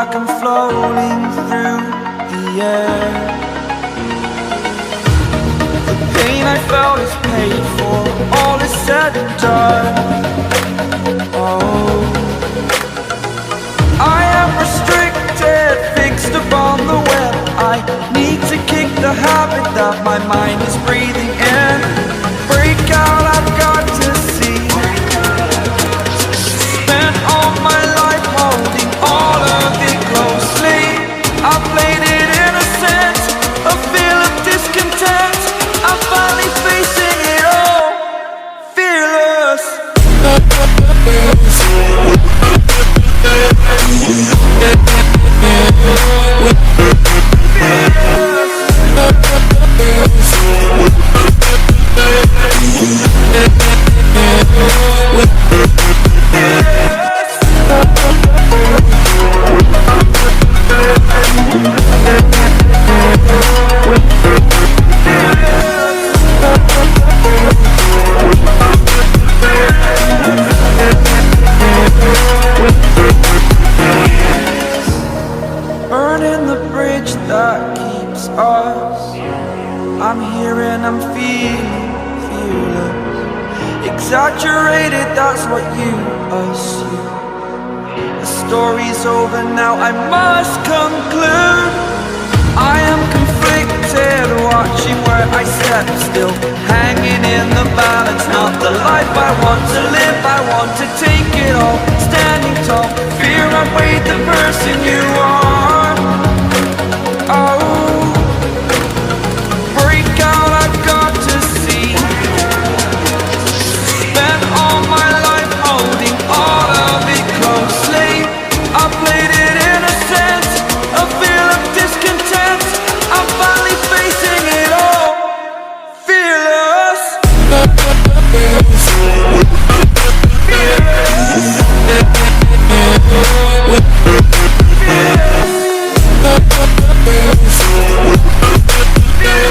like I'm floating through the air. The pain I felt is paid for, all is said and done. Oh, I am restricted, fixed upon the web. I need to kick the habit that my mind is breathing in. Break out, I've got to see. Spent all my life holding all of it closely. I played it innocent, a feel of discontent. I'm finally facing it all, fearless. Burning the bridge that keeps us. I'm here and I'm feeling fearless. Exaggerated, that's what you assume. The story's over now, I must conclude. I am conflicted, watching where I step still, hanging in the balance. Not the life I want to live, I want to take it all. Standing tall, fear I weighed the person you